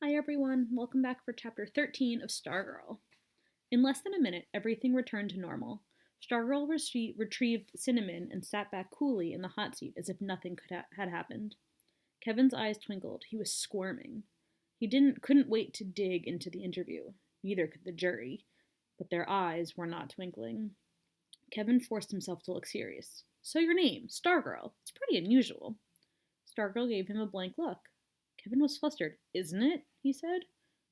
Hi everyone, welcome back for chapter 13 of Stargirl. In less than a minute, everything returned to normal. Stargirl retrieved Cinnamon and sat back coolly in the hot seat as if nothing had happened. Kevin's eyes twinkled. He was squirming. Couldn't wait to dig into the interview. Neither could the jury, but their eyes were not twinkling. Kevin forced himself to look serious. So your name, Stargirl. It's pretty unusual. Stargirl gave him a blank look. Kevin was flustered. Isn't it? He said.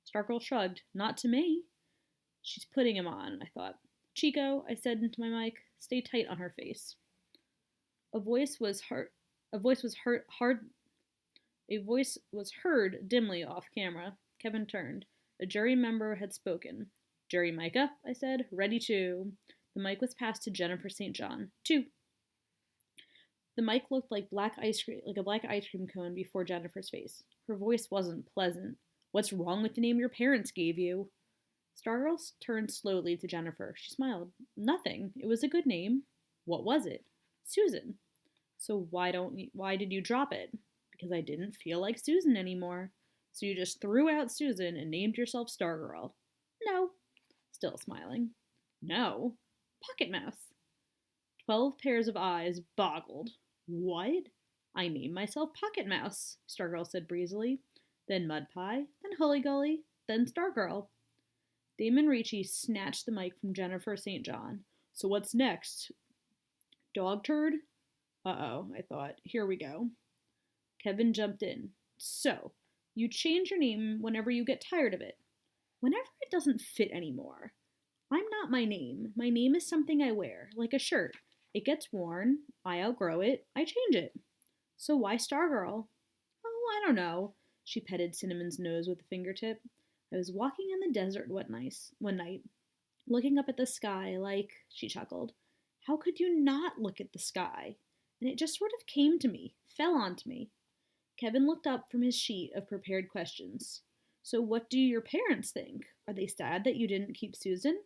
Stargirl shrugged. Not to me. She's putting him on, I thought. Chico, I said into my mic, stay tight on her face. A voice was heard. A voice was heard. Hard. A voice was heard dimly off camera. Kevin turned. A jury member had spoken. Jury mic up, I said. Ready to. The mic was passed to Jennifer St. John. Two. The mic looked like a black ice cream cone before Jennifer's face. Her voice wasn't pleasant. What's wrong with the name your parents gave you? Stargirl turned slowly to Jennifer. She smiled. Nothing. It was a good name. What was it? Susan. So why did you drop it? Because I didn't feel like Susan anymore. So you just threw out Susan and named yourself Stargirl. No. Still smiling. No. Pocket Mouse. 12 pairs of eyes boggled. What? I named myself Pocket Mouse, Stargirl said breezily. Then Mud Pie, then Hully Gully, then Stargirl. Damon Ricci snatched the mic from Jennifer St. John. So what's next? Dog turd? Uh-oh, I thought. Here we go. Kevin jumped in. So, you change your name whenever you get tired of it. Whenever it doesn't fit anymore. I'm not my name. My name is something I wear, like a shirt. It gets worn, I outgrow it, I change it. So why Stargirl? Oh, I don't know. She petted Cinnamon's nose with a fingertip. I was walking in the desert one night, looking up at the sky like, she chuckled. How could you not look at the sky? And it just sort of came to me, fell onto me. Kevin looked up from his sheet of prepared questions. So what do your parents think? Are they sad that you didn't keep Susan?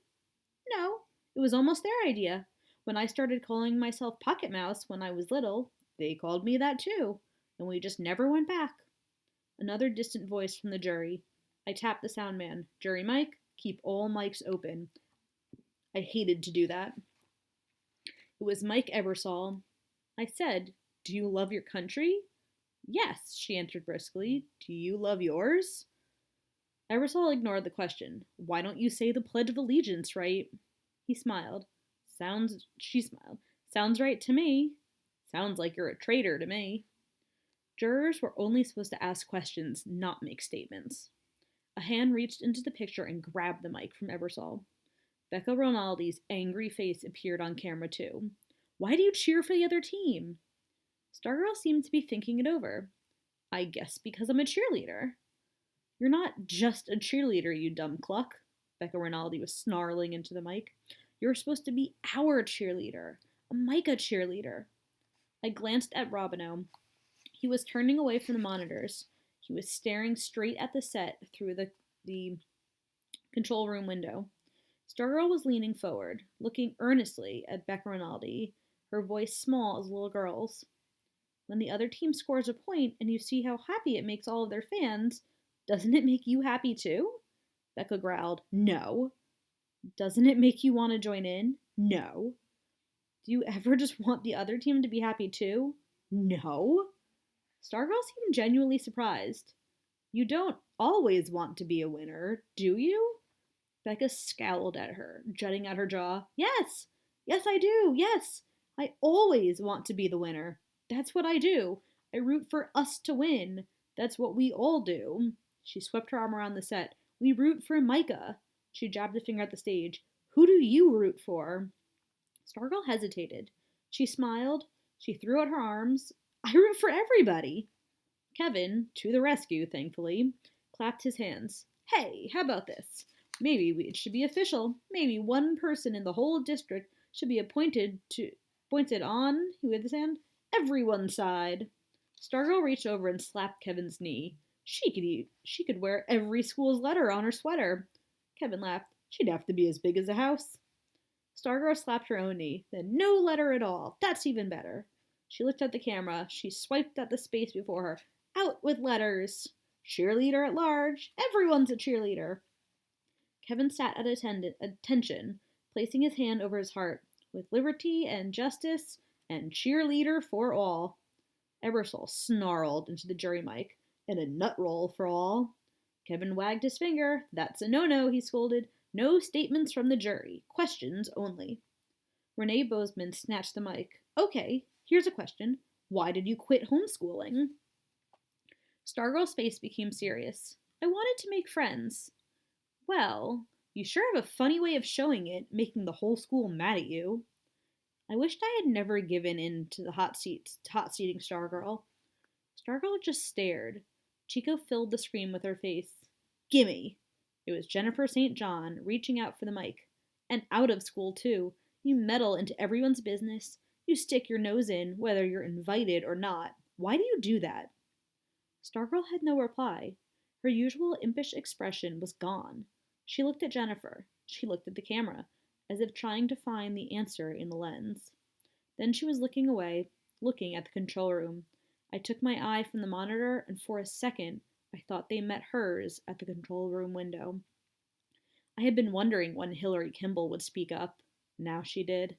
No, it was almost their idea. When I started calling myself Pocket Mouse when I was little, they called me that too, and we just never went back. Another distant voice from the jury. I tapped the sound man. Jury mic, keep all mics open. I hated to do that. It was Mike Ebersol. I said, do you love your country? Yes, she answered briskly. Do you love yours? Ebersol ignored the question. Why don't you say the Pledge of Allegiance, right? He smiled. She smiled. Sounds right to me. Sounds like you're a traitor to me. Jurors were only supposed to ask questions, not make statements. A hand reached into the picture and grabbed the mic from Ebersol. Becca Rinaldi's angry face appeared on camera too. Why do you cheer for the other team? Stargirl seemed to be thinking it over. I guess because I'm a cheerleader. You're not just a cheerleader, you dumb cluck. Becca Rinaldi was snarling into the mic. You're supposed to be our cheerleader, a Micah cheerleader. I glanced at Robino. He was turning away from the monitors. He was staring straight at the set through the control room window. Stargirl was leaning forward, looking earnestly at Becca Rinaldi, her voice small as a little girl's. When the other team scores a point and you see how happy it makes all of their fans, doesn't it make you happy too? Becca growled, No. Doesn't it make you want to join in? No. Do you ever just want the other team to be happy too? No. Stargirl seemed genuinely surprised. You don't always want to be a winner, do you? Becca scowled at her, jutting out her jaw. Yes! Yes, I do! Yes! I always want to be the winner. That's what I do. I root for us to win. That's what we all do. She swept her arm around the set. We root for Micah. She jabbed a finger at the stage. Who do you root for? Stargirl hesitated. She smiled. She threw out her arms. I root for everybody. Kevin, to the rescue, thankfully, clapped his hands. Hey, how about this? Maybe it should be official. Maybe one person in the whole district should be appointed on, he waved his hand, everyone's side. Stargirl reached over and slapped Kevin's knee. She could wear every school's letter on her sweater. Kevin laughed. She'd have to be as big as a house. Stargirl slapped her own knee. Then no letter at all. That's even better. She looked at the camera. She swiped at the space before her. Out with letters. Cheerleader at large. Everyone's a cheerleader. Kevin sat at attention, placing his hand over his heart, with liberty and justice and cheerleader for all. Ebersol snarled into the jury mic, and a nut roll for all. Kevin wagged his finger. That's a no-no, he scolded. No statements from the jury. Questions only. Renee Bozeman snatched the mic. Okay, here's a question. Why did you quit homeschooling? Stargirl's face became serious. I wanted to make friends. Well, you sure have a funny way of showing it, making the whole school mad at you. I wished I had never given in to the hot seating Stargirl. Stargirl just stared. Chico filled the screen with her face. Gimme! It was Jennifer St. John reaching out for the mic. And out of school, too. You meddle into everyone's business. You stick your nose in, whether you're invited or not. Why do you do that? Stargirl had no reply. Her usual impish expression was gone. She looked at Jennifer. She looked at the camera, as if trying to find the answer in the lens. Then she was looking away, looking at the control room. I took my eye from the monitor, and for a second, I thought they met hers at the control room window. I had been wondering when Hillary Kimball would speak up. Now she did.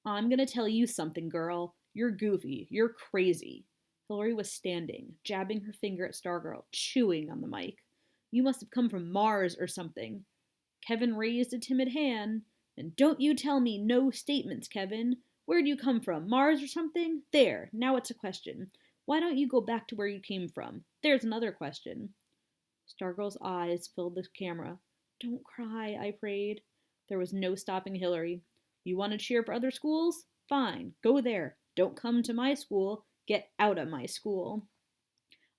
I'm gonna tell you something, girl. You're goofy. You're crazy. Hillary was standing, jabbing her finger at Stargirl, chewing on the mic. You must have come from Mars or something. Kevin raised a timid hand. And don't you tell me no statements, Kevin. Where'd you come from? Mars or something? There, now it's a question. Why don't you go back to where you came from? There's another question. Stargirl's eyes filled the camera. Don't cry, I prayed. There was no stopping Hillary. You want to cheer for other schools? Fine, go there. Don't come to my school. Get out of my school.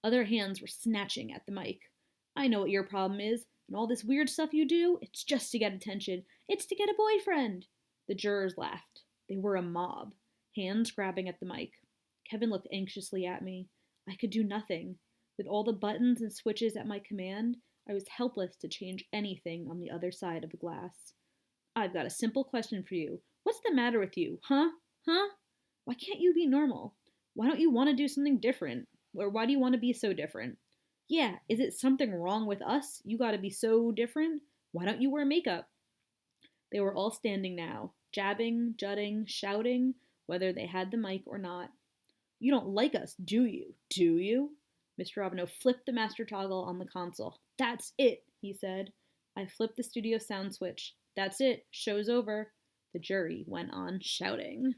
Other hands were snatching at the mic. I know what your problem is, and all this weird stuff you do, it's just to get attention. It's to get a boyfriend. The jurors laughed. They were a mob, hands grabbing at the mic. Kevin looked anxiously at me. I could do nothing. With all the buttons and switches at my command, I was helpless to change anything on the other side of the glass. I've got a simple question for you. What's the matter with you, huh? Huh? Why can't you be normal? Why don't you want to do something different? Or why do you want to be so different? Yeah, is it something wrong with us? You gotta be so different? Why don't you wear makeup? They were all standing now, jabbing, jutting, shouting, whether they had the mic or not. You don't like us, do you? Do you? Mr. Robino flipped the master toggle on the console. That's it, he said. I flipped the studio sound switch. That's it. Show's over. The jury went on shouting.